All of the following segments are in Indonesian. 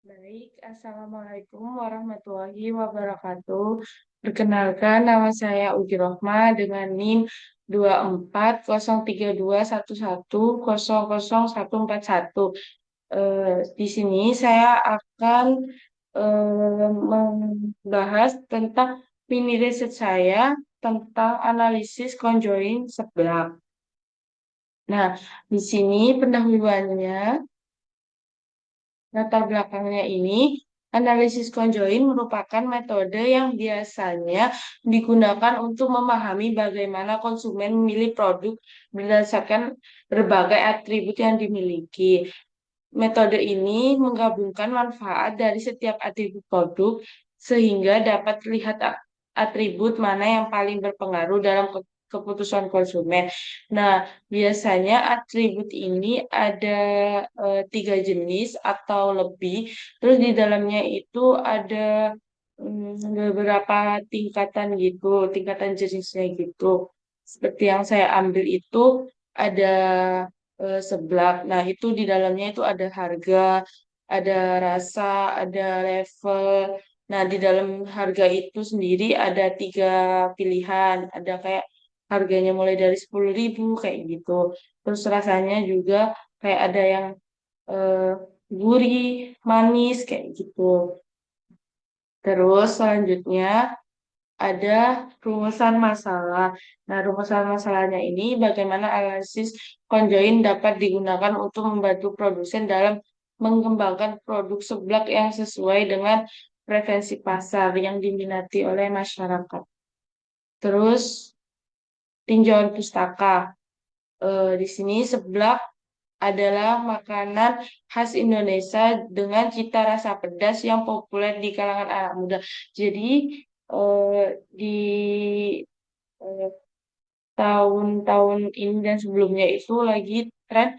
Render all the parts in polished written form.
Baik, Assalamualaikum warahmatullahi wabarakatuh. Perkenalkan, nama saya Ugi Rohma dengan NIM 24032111000141. Di sini saya akan membahas tentang mini riset saya tentang analisis conjoin sebelah. Nah, di sini pendahuluannya. Latar belakangnya ini, analisis conjoin merupakan metode yang biasanya digunakan untuk memahami bagaimana konsumen memilih produk berdasarkan berbagai atribut yang dimiliki. Metode ini menggabungkan manfaat dari setiap atribut produk sehingga dapat terlihat atribut mana yang paling berpengaruh dalam keputusan konsumen. Nah, biasanya atribut ini ada tiga jenis atau lebih. Terus di dalamnya itu ada beberapa tingkatan gitu, tingkatan jenisnya gitu. Seperti yang saya ambil itu ada seblak. Nah, itu di dalamnya itu ada harga, ada rasa, ada level. Nah, di dalam harga itu sendiri ada tiga pilihan. Ada kayak harganya mulai dari 10.000 kayak gitu. Terus rasanya juga kayak ada yang eh, gurih, manis kayak gitu. Terus selanjutnya ada rumusan masalah. Nah, rumusan masalahnya ini bagaimana analisis conjoin dapat digunakan untuk membantu produsen dalam mengembangkan produk seblak yang sesuai dengan preferensi pasar yang diminati oleh masyarakat. Terus tinjauan pustaka. Di sini seblak adalah makanan khas Indonesia dengan cita rasa pedas yang populer di kalangan anak muda. Jadi di eh, tahun-tahun ini dan sebelumnya itu lagi tren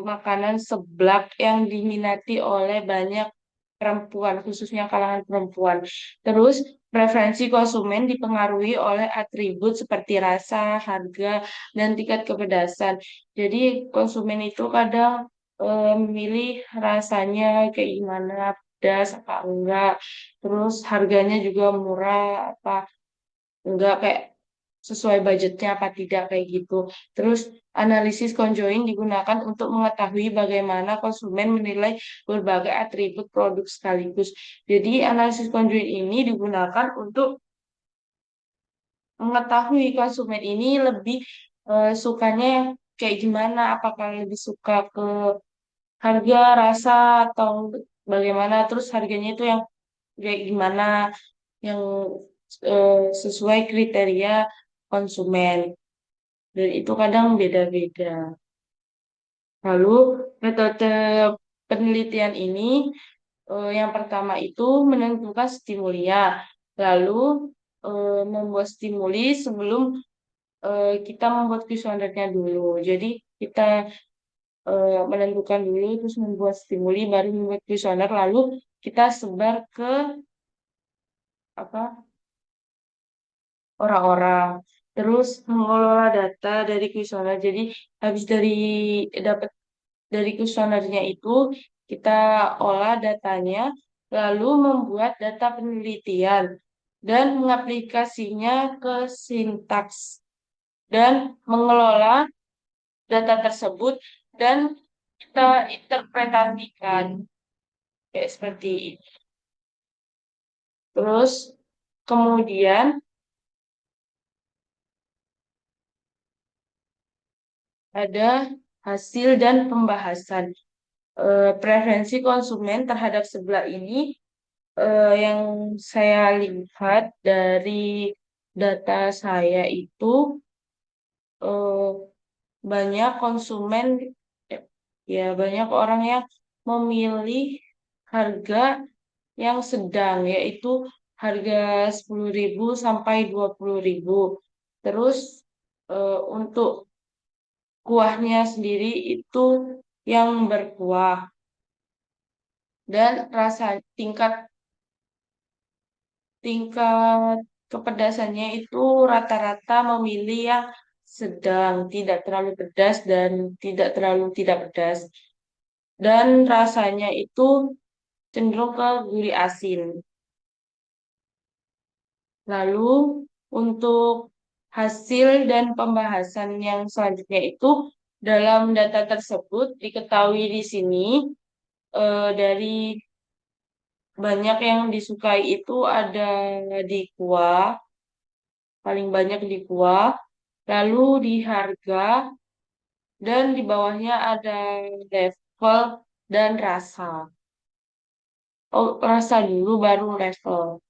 makanan seblak yang diminati oleh banyak perempuan, khususnya kalangan perempuan. Terus, preferensi konsumen dipengaruhi oleh atribut seperti rasa, harga, dan tingkat kepedasan. Jadi, konsumen itu kadang memilih rasanya kayak gimana, pedas apa enggak. Terus, harganya juga murah apa enggak, kayak sesuai budgetnya apa tidak kayak gitu. Terus analisis conjoin digunakan untuk mengetahui bagaimana konsumen menilai berbagai atribut produk sekaligus. Jadi analisis conjoin ini digunakan untuk mengetahui konsumen ini lebih sukanya yang kayak gimana, apakah lebih suka ke harga, rasa, atau bagaimana. Terus harganya itu yang kayak gimana, yang sesuai kriteria konsumen. Dan itu kadang beda-beda. Lalu metode penelitian ini yang pertama itu menentukan stimulia. Lalu membuat stimuli sebelum kita membuat kuesionernya dulu. Jadi kita menentukan dulu, terus membuat stimuli, baru membuat kuesioner, lalu kita sebar ke apa orang-orang. Terus mengelola data dari kuesioner. Jadi habis dari dapat dari kuesionernya itu kita olah datanya, lalu membuat data penelitian dan mengaplikasinya ke sintaks dan mengelola data tersebut dan kita interpretasikan kayak seperti ini. Terus kemudian ada hasil dan pembahasan. Preferensi konsumen terhadap sebelah ini yang saya lihat dari data saya itu eh, banyak konsumen, eh, ya banyak orang yang memilih harga yang sedang, yaitu harga 10.000 sampai 20.000. Terus untuk kuahnya sendiri itu yang berkuah dan rasa tingkat tingkat kepedasannya itu rata-rata memilih yang sedang, tidak terlalu pedas dan tidak terlalu tidak pedas. Dan rasanya itu cenderung ke gurih asin. Lalu untuk hasil dan pembahasan yang selanjutnya itu dalam data tersebut diketahui di sini dari banyak yang disukai itu ada di kuah, paling banyak di kuah, lalu di harga, dan di bawahnya ada level dan rasa. Oh, rasa dulu baru level.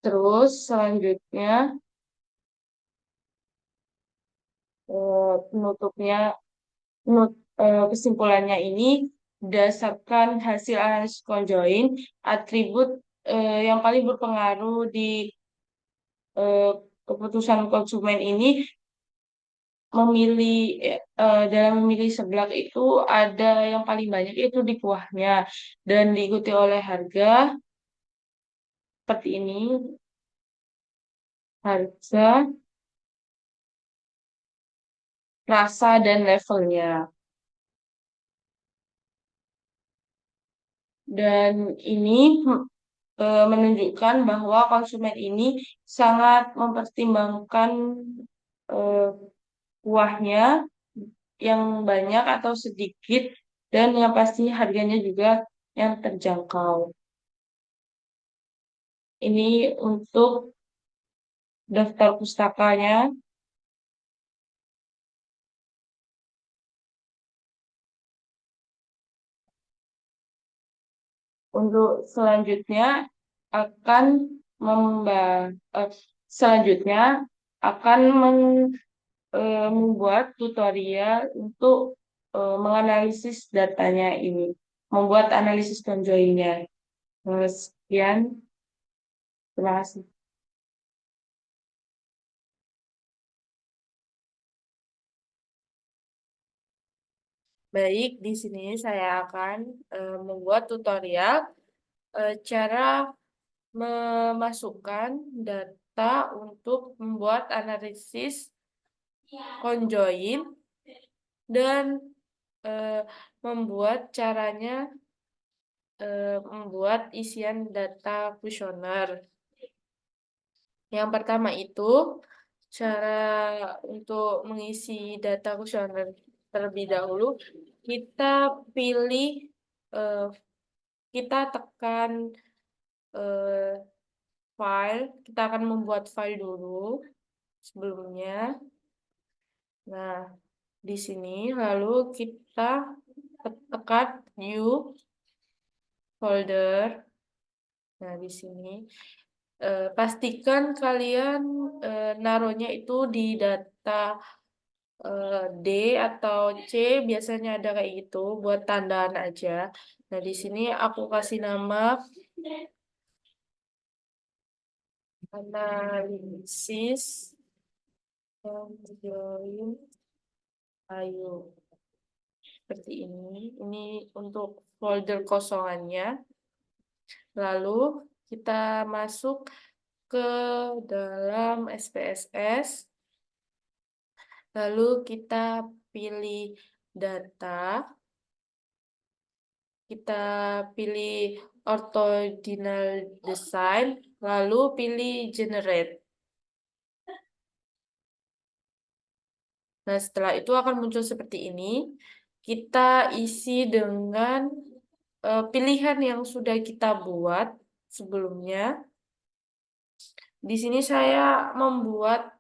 Terus selanjutnya penutupnya kesimpulannya ini berdasarkan hasil analisis conjoin, atribut yang paling berpengaruh di eh, keputusan konsumen ini memilih dalam memilih seblak itu ada yang paling banyak itu di kuahnya dan diikuti oleh harga seperti ini, harga, rasa dan levelnya. Dan ini menunjukkan bahwa konsumen ini sangat mempertimbangkan eh, kuahnya yang banyak atau sedikit dan yang pasti harganya juga yang terjangkau. Ini untuk daftar pustakanya. Untuk akan memba eh, selanjutnya akan membuat tutorial untuk menganalisis datanya ini, membuat analisis conjoinnya. Sekian, terima kasih. Baik, di sini saya akan membuat tutorial cara memasukkan data untuk membuat analisis conjoin dan eh, membuat membuat isian data kuesioner. Yang pertama itu cara untuk mengisi data kuesioner terlebih dahulu kita pilih eh, kita tekan eh, file, kita akan membuat file dulu sebelumnya. Nah, di sini lalu kita tekan new folder. Nah, di sini pastikan kalian naruhnya itu di data D atau C, biasanya ada kayak gitu buat tandaan aja. Nah, di sini aku kasih nama analisis conjoin. Ayo, seperti ini. Ini untuk folder kosongannya. Lalu kita masuk ke dalam SPSS. Lalu kita pilih data. Kita pilih orthogonal design. Lalu pilih generate. Nah, setelah itu akan muncul seperti ini. Kita isi dengan pilihan yang sudah kita buat sebelumnya. Di sini saya membuat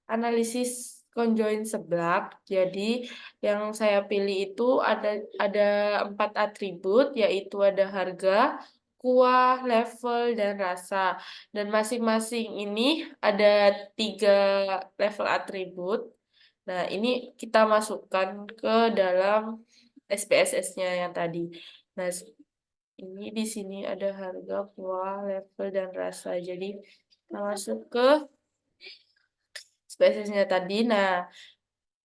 analisis conjoin seblak. Jadi yang saya pilih itu ada 4 atribut, yaitu ada harga, kuah, level, dan rasa. Dan masing-masing ini ada 3 level atribut. Nah, ini kita masukkan ke dalam SPSS-nya yang tadi. Nah, ini di sini ada harga, kuah, level, dan rasa. Jadi, kita masuk ke SPSS-nya tadi. Nah,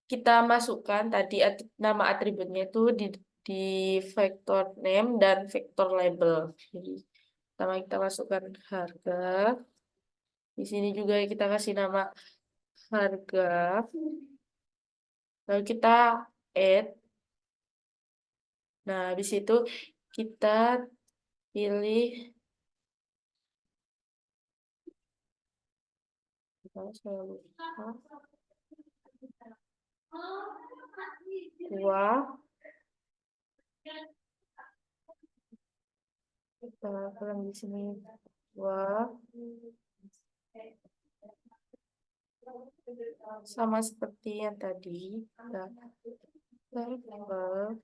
kita masukkan tadi nama atributnya itu di vector name dan vector label. Jadi, pertama kita masukkan harga. Di sini juga kita kasih nama harga. Lalu kita add. Nah, habis itu kita pilih saya lupa. Dua, kita ulang di sini. Dua, sama seperti yang tadi. Kita level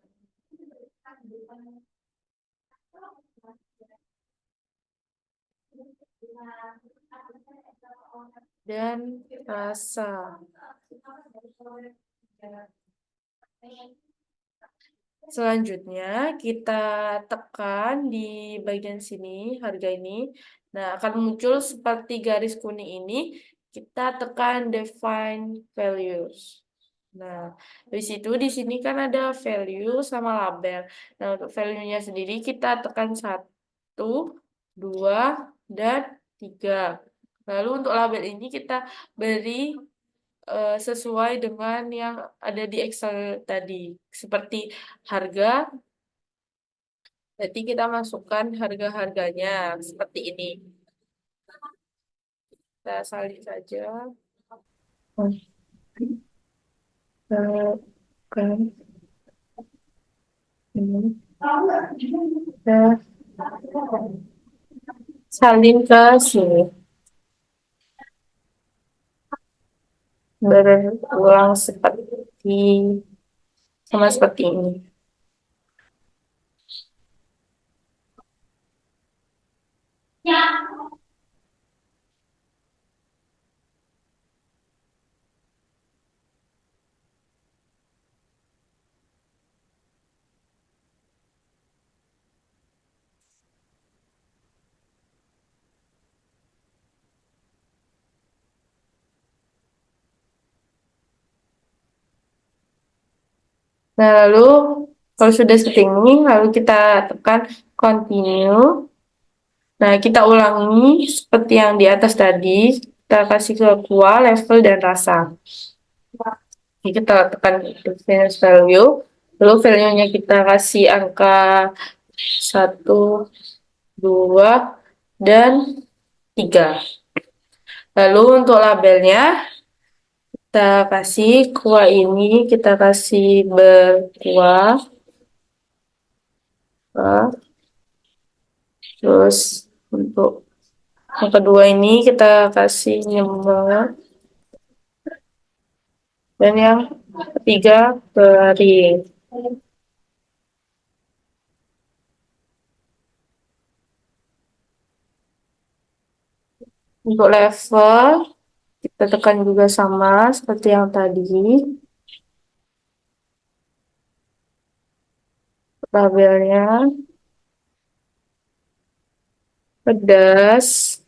dan rasa. Selanjutnya kita tekan di bagian sini, harga ini. Nah, akan muncul seperti garis kuning ini. Kita tekan define values. Nah, di situ di sini kan ada value sama label. Nah, untuk value-nya sendiri kita tekan 1, 2, dan 3. Lalu untuk label ini kita beri sesuai dengan yang ada di Excel tadi. Seperti harga, berarti kita masukkan harga-harganya seperti ini. Kita salin saja. Kan ini. Kita salin ke sini. Berulang sama seperti ini. Nah, lalu kalau sudah seperti ini, lalu kita tekan continue. Nah, kita ulangi seperti yang di atas tadi. Kita kasih ke kuah, level, dan rasa. Jadi kita tekan finish value. Lalu value-nya kita kasih angka 1, 2, dan 3. Lalu untuk labelnya, kita kasih kuah ini, kita kasih berkuah. Terus untuk yang kedua ini kita kasih nyemel. Dan yang ketiga garing. Untuk level kita tekan juga sama seperti yang tadi. Labelnya pedas,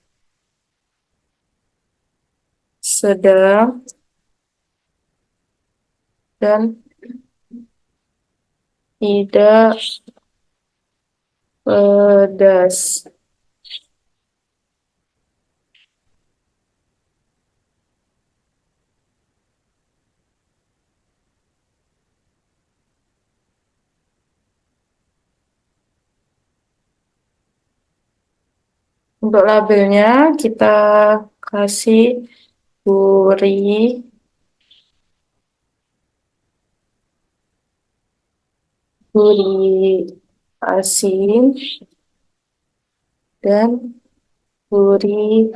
sedang, dan tidak pedas. Untuk labelnya kita kasih gurih, gurih asin, dan gurih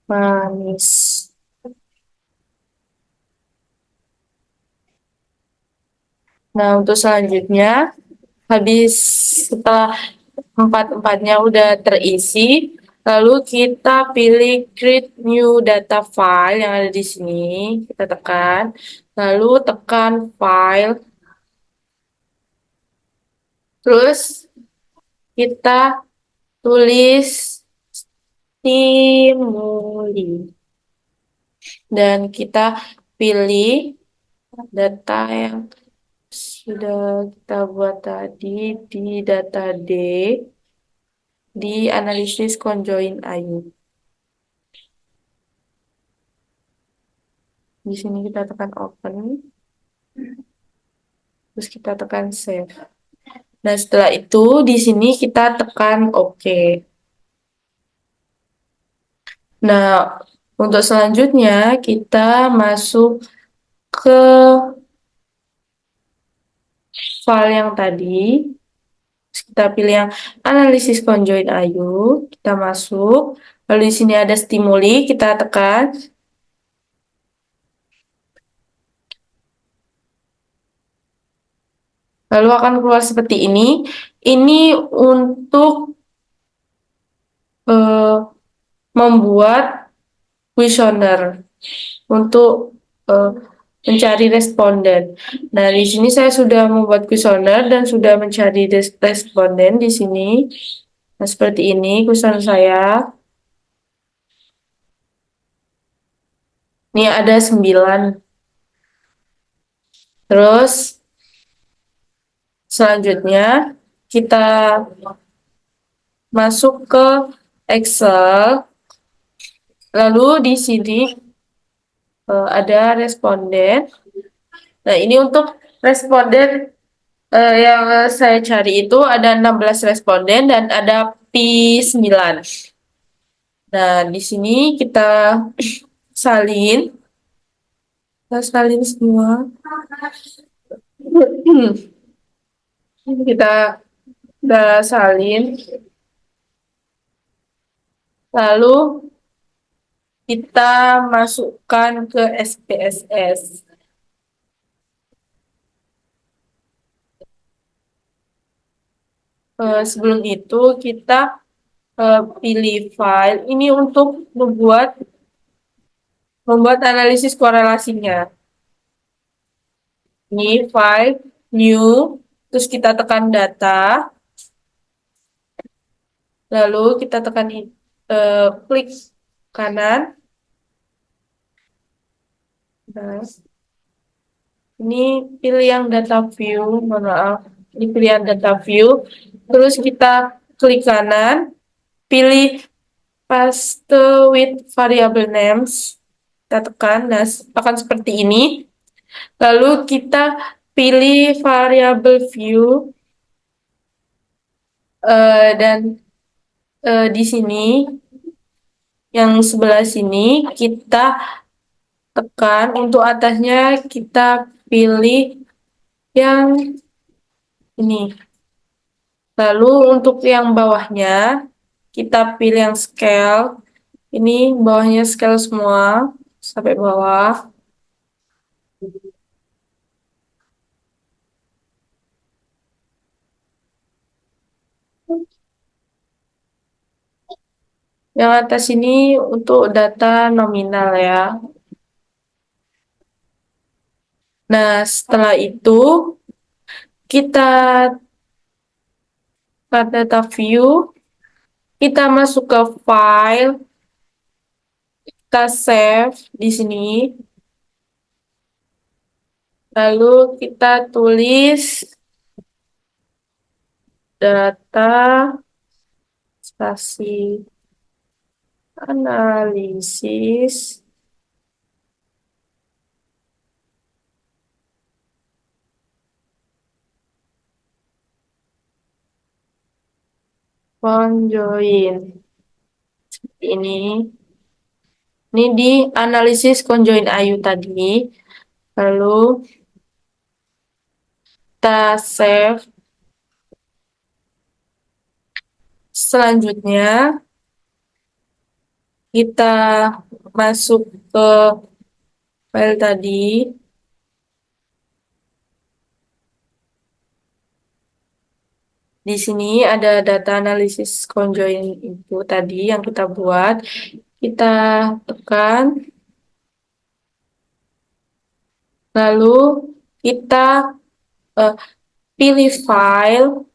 manis. Nah, untuk selanjutnya, habis setelah empat-empatnya udah terisi, lalu kita pilih create new data file yang ada di sini. Kita tekan, lalu tekan file, terus kita tulis stimuli. Dan kita pilih data yang sudah kita buat tadi di data D di analisis conjoin Ayu. Di sini kita tekan open. Terus kita tekan save. Nah, setelah itu di sini kita tekan OK. Nah, untuk selanjutnya kita masuk ke file yang tadi. Terus kita pilih yang analisis conjoin Ayu, kita masuk. Lalu di sini ada stimuli, kita tekan. Lalu akan keluar seperti ini. Ini untuk eh, membuat kuesioner untuk eh, mencari responden. Nah, di sini saya sudah membuat kuesioner dan sudah mencari responden di sini. Nah, seperti ini kuesioner saya. Ini ada 9. Terus selanjutnya kita masuk ke Excel. Lalu di sini ada responden. Nah, ini untuk responden yang saya cari itu ada 16 responden dan ada P9. Nah, di sini salin, kita salin semua. Kita udah salin, lalu kita masukkan ke SPSS. Sebelum itu kita pilih file ini untuk membuat analisis korelasinya. Ini file new, terus kita tekan data, lalu kita tekan klik kanan. Nah, ini pilih yang data view, mohon maaf. Ini pilihan data view. Terus kita klik kanan, pilih paste with variable names. Kita tekan, nah akan seperti ini. Lalu kita pilih variable view dan di sini yang sebelah sini kita tekan, untuk atasnya kita pilih yang ini. Lalu untuk yang bawahnya kita pilih yang scale. Ini bawahnya scale semua sampai bawah. Yang atas ini untuk data nominal ya. Nah, setelah itu kita ke data view, kita masuk ke file, kita save di sini. Lalu kita tulis data stasi analisis conjoin. Ini di analisis conjoin Ayu tadi. Lalu kita save. Selanjutnya kita masuk ke file tadi. Di sini ada data analisis conjoin itu tadi yang kita buat. Kita tekan. Lalu kita uh, pilih file.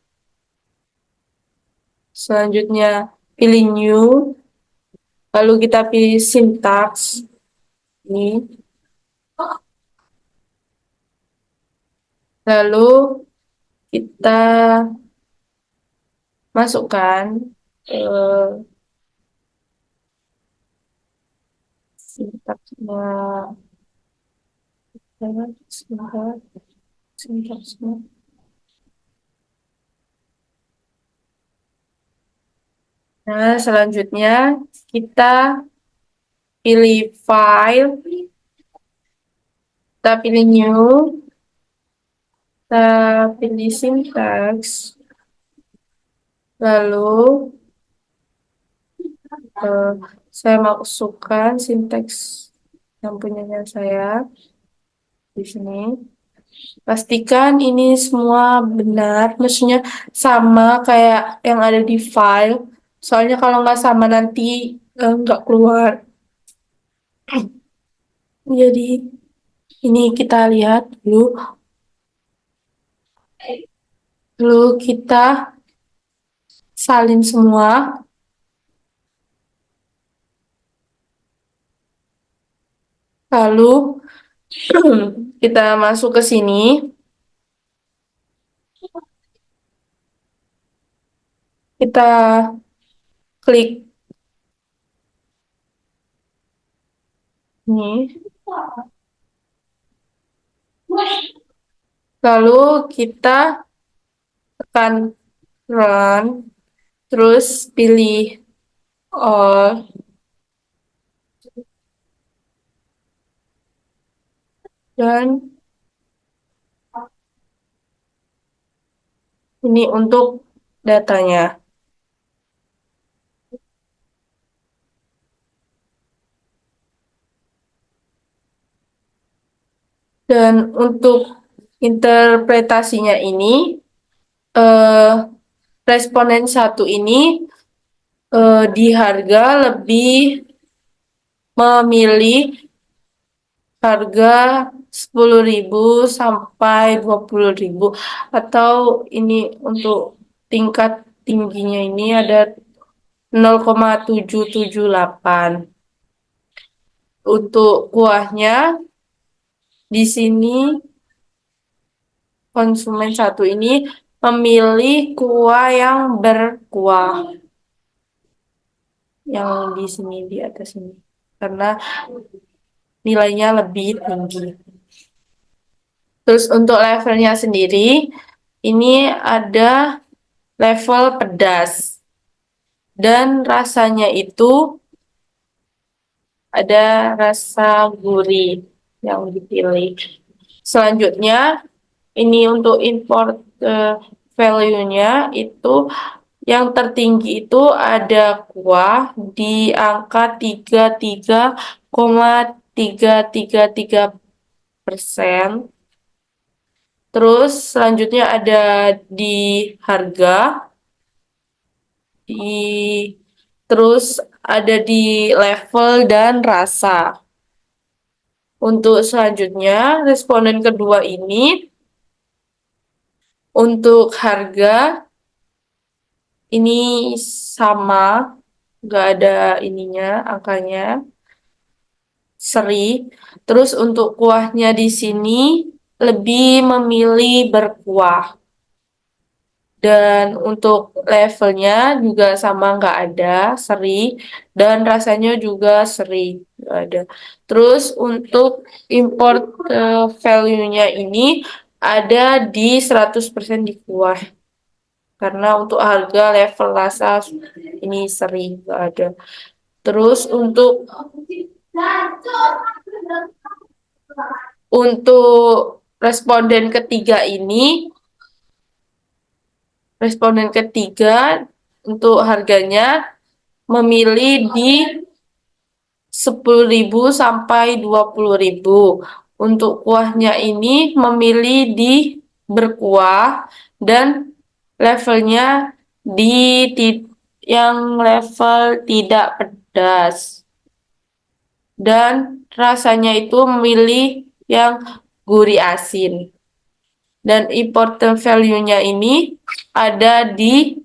Selanjutnya pilih new. Lalu kita pilih syntax. Ini. Lalu kita masukkan sintaksnya. Sebentar. Nah, selanjutnya kita pilih file, kita pilih new, kita pilih syntax, lalu eh, saya masukkan syntax yang punyanya saya di sini. Pastikan ini semua benar, maksudnya sama kayak yang ada di file. Soalnya kalau nggak sama nanti nggak keluar. Jadi ini kita lihat dulu. Lalu kita salin semua. Lalu kita masuk ke sini. Kita klik ini. Lalu kita tekan run. Terus pilih all. Dan ini untuk datanya. Dan untuk interpretasinya ini, eh, responden satu ini di harga lebih memilih harga 10.000 sampai 20.000, atau ini untuk tingkat tingginya ini ada 0,778. Untuk kuahnya di sini konsumen satu ini memilih kuah yang berkuah, yang di sini di atas ini, karena nilainya lebih tinggi. Terus untuk levelnya sendiri, ini ada level pedas. Dan rasanya itu ada rasa gurih yang dipilih. Selanjutnya, ini untuk import value-nya itu yang tertinggi itu ada kuah di angka 33,333%. Terus selanjutnya ada di harga, di terus ada di level dan rasa. Untuk selanjutnya, responden kedua ini untuk harga ini sama, nggak ada ininya, angkanya seri. Terus untuk kuahnya di sini lebih memilih berkuah. Dan untuk levelnya juga sama, nggak ada seri, dan rasanya juga seri, nggak ada. Terus untuk import value-nya ini ada di 100% di kuah. Karena untuk harga level rasa ini seri, nggak ada. Terus untuk responden ketiga untuk harganya memilih di 10.000 sampai 20.000. Untuk kuahnya ini memilih di berkuah dan levelnya di yang level tidak pedas. Dan rasanya itu memilih yang gurih asin. Dan important value-nya ini ada di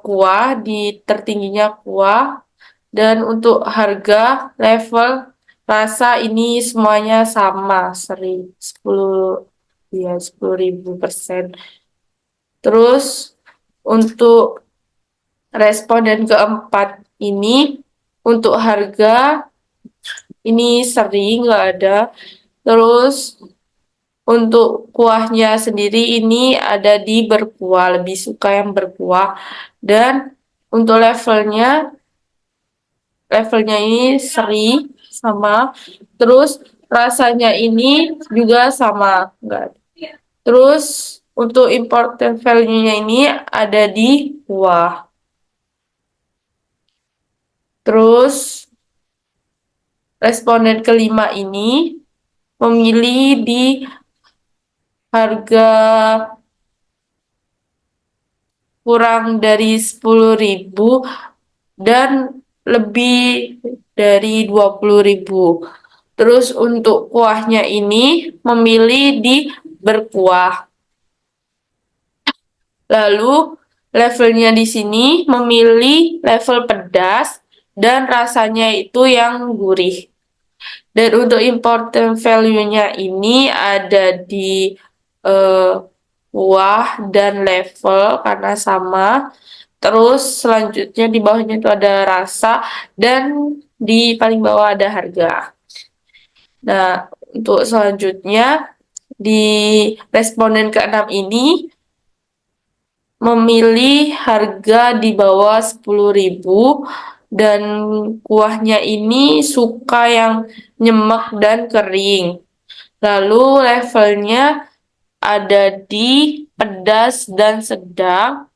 kuah, di tertingginya kuah. Dan untuk harga, level, rasa ini semuanya sama, seri 10, ya 10.000%. Terus untuk responden keempat ini, untuk harga ini seri, nggak ada. Terus Untuk kuahnya sendiri ini ada di berkuah, lebih suka yang berkuah. Dan untuk levelnya ini seri sama. Terus rasanya ini juga sama, enggak. Terus untuk important value-nya ini ada di kuah. Terus responden kelima ini memilih di harga kurang dari 10.000 dan lebih dari 20.000. Terus untuk kuahnya ini memilih di berkuah. Lalu levelnya di sini memilih level pedas dan rasanya itu yang gurih. Dan untuk important value-nya ini ada di kuah dan level karena sama. Terus selanjutnya di bawahnya itu ada rasa dan di paling bawah ada harga. Nah, untuk selanjutnya di responden ke-6 ini memilih harga di bawah 10.000 dan kuahnya ini suka yang nyemek dan kering. Lalu levelnya ada di pedas dan sedang.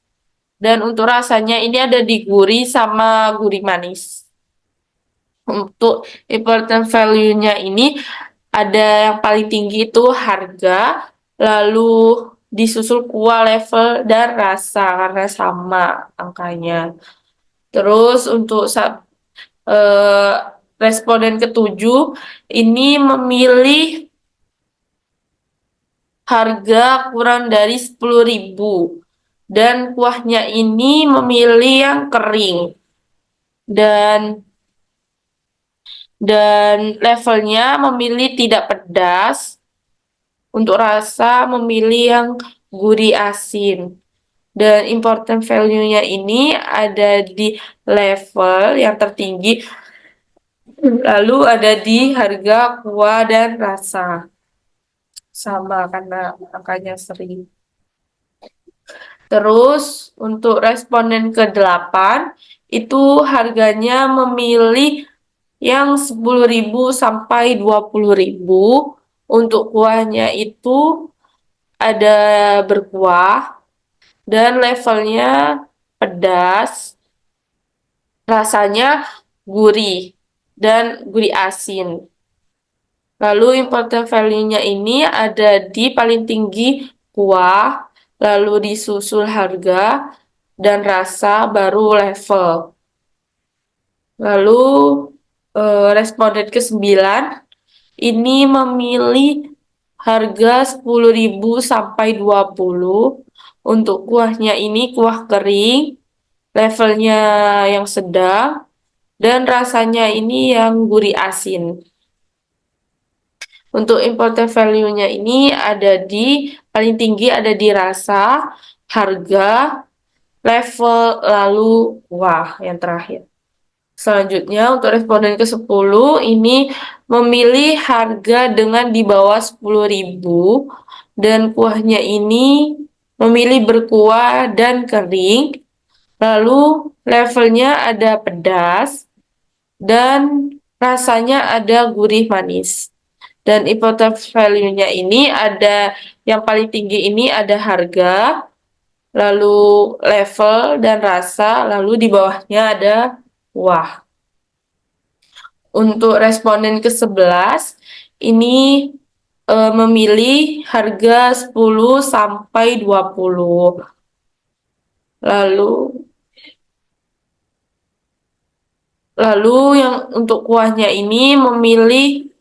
Dan untuk rasanya ini ada di gurih sama gurih manis. Untuk important value-nya ini ada yang paling tinggi itu harga, lalu disusul kuah, level, dan rasa karena sama angkanya. Terus untuk eh, responden ketujuh ini memilih harga kurang dari 10.000 dan kuahnya ini memilih yang kering dan levelnya memilih tidak pedas. Untuk rasa memilih yang gurih asin. Dan important value-nya ini ada di level yang tertinggi, lalu ada di harga kuah dan rasa. Sama karena angkanya sering. Terus untuk responden ke-8 itu harganya memilih yang 10.000 sampai 20.000. Untuk kuahnya itu ada berkuah dan levelnya pedas, rasanya gurih dan gurih asin. Lalu important value-nya ini ada di paling tinggi kuah, lalu disusul harga dan rasa baru level. Lalu responden ke-9 ini memilih harga 10.000 sampai 20. Untuk kuahnya ini kuah kering, levelnya yang sedang, dan rasanya ini yang gurih asin. Untuk important value-nya ini ada di paling tinggi ada di rasa, harga, level, lalu kuah yang terakhir. Selanjutnya untuk responden ke-10 ini memilih harga dengan di bawah 10.000 dan kuahnya ini memilih berkuah dan kering. Lalu levelnya ada pedas dan rasanya ada gurih manis. Dan important value-nya ini ada yang paling tinggi ini ada harga, lalu level dan rasa, lalu di bawahnya ada kuah. Untuk responden ke-11 ini memilih harga 10 sampai 20. Lalu yang untuk kuahnya ini memilih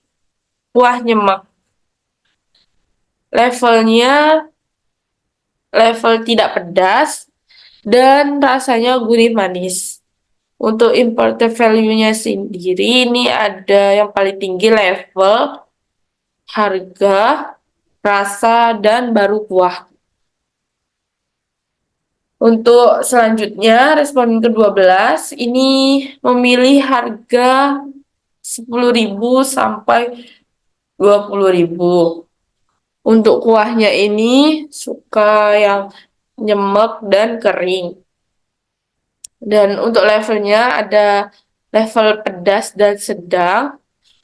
kuah nyemek. Levelnya level tidak pedas dan rasanya gurih manis. Untuk imported value-nya sendiri ini ada yang paling tinggi level, harga, rasa, dan baru kuah. Untuk selanjutnya, responden ke-12 ini memilih harga 10.000 sampai 20.000. Untuk kuahnya ini suka yang nyemek dan kering. Dan untuk levelnya ada level pedas dan sedang.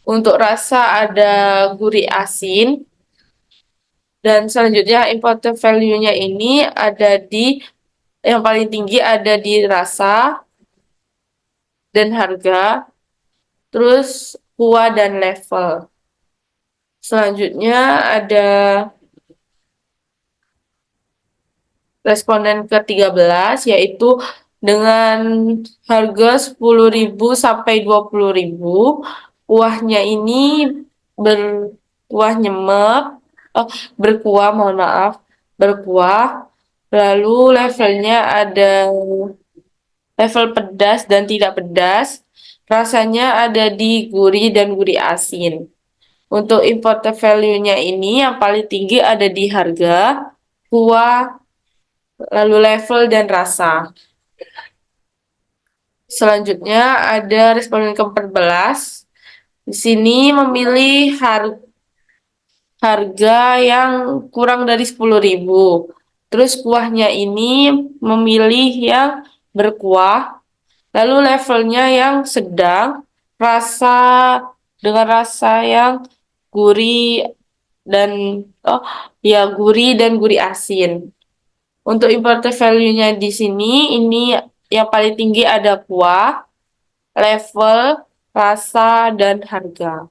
Untuk rasa ada gurih asin. Dan selanjutnya imported value-nya ini ada di yang paling tinggi ada di rasa dan harga, terus kuah dan level. Selanjutnya ada responden ke-13 yaitu dengan harga 10.000 sampai 20.000. Kuahnya ini berkuah nyemek, berkuah, mohon maaf, berkuah. Lalu levelnya ada level pedas dan tidak pedas. Rasanya ada di gurih dan gurih asin. Untuk imported value-nya ini yang paling tinggi ada di harga, kuah, lalu level dan rasa. Selanjutnya ada responden ke-14. Di sini memilih harga yang kurang dari 10.000. Terus kuahnya ini memilih yang berkuah, lalu levelnya yang sedang, rasa dengan rasa yang gurih dan oh ya gurih dan gurih asin. Untuk imported value-nya di sini ini yang paling tinggi ada kuah, level, rasa, dan harga.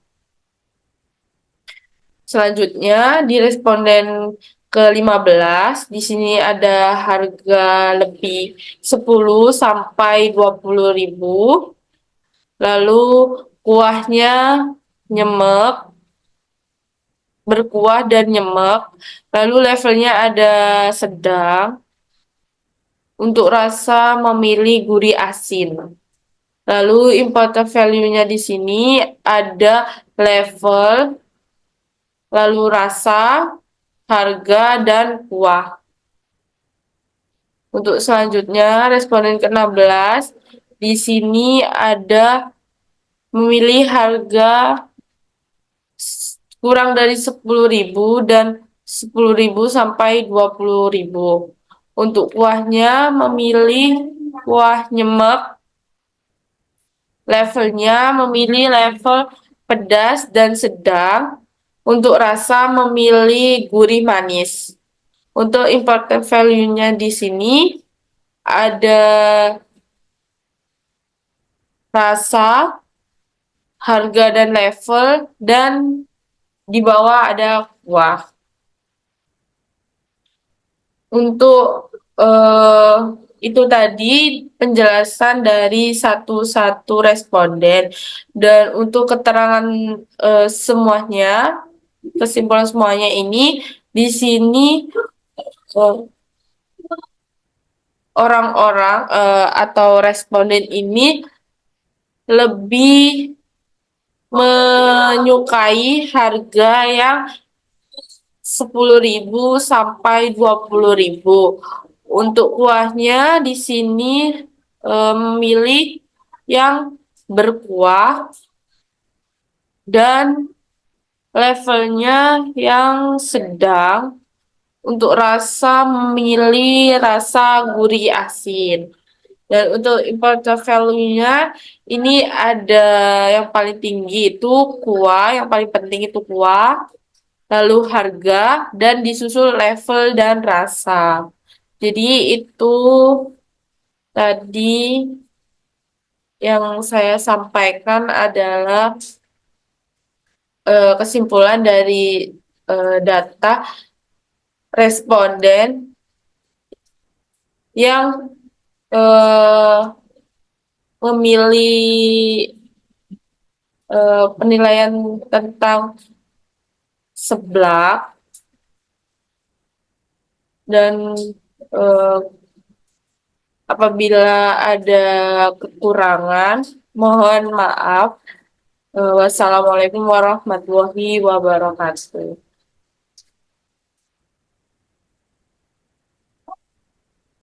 Selanjutnya di responden ke-15 di sini ada harga lebih 10 sampai 20.000. Lalu kuahnya nyemek, berkuah dan nyemek. Lalu levelnya ada sedang. Untuk rasa memilih gurih asin. Lalu imported value-nya di sini ada level, lalu rasa, harga, dan kuah. Untuk selanjutnya, responden ke-16, di sini ada memilih harga kurang dari 10.000 dan 10.000 sampai 20.000. Untuk kuahnya memilih kuah nyemek, levelnya memilih level pedas dan sedang. Untuk rasa memilih gurih manis. Untuk imported value-nya di sini ada rasa, harga dan level, dan di bawah ada kuah. Untuk itu tadi penjelasan dari satu-satu responden. Dan untuk keterangan semuanya, kesimpulan semuanya ini, di sini orang-orang atau responden ini lebih menyukai harga yang 10.000 sampai 20.000. Untuk kuahnya di sini memilih yang berkuah dan levelnya yang sedang. Untuk rasa memilih rasa gurih asin. Dan untuk imported value-nya ini ada yang paling tinggi itu kuah, yang paling penting itu kuah, lalu harga, dan disusul level dan rasa. Jadi itu tadi yang saya sampaikan adalah kesimpulan dari data responden yang eh, memilih penilaian tentang seblak dan eh, apabila ada kekurangan mohon maaf. Wassalamualaikum warahmatullahi wabarakatuh.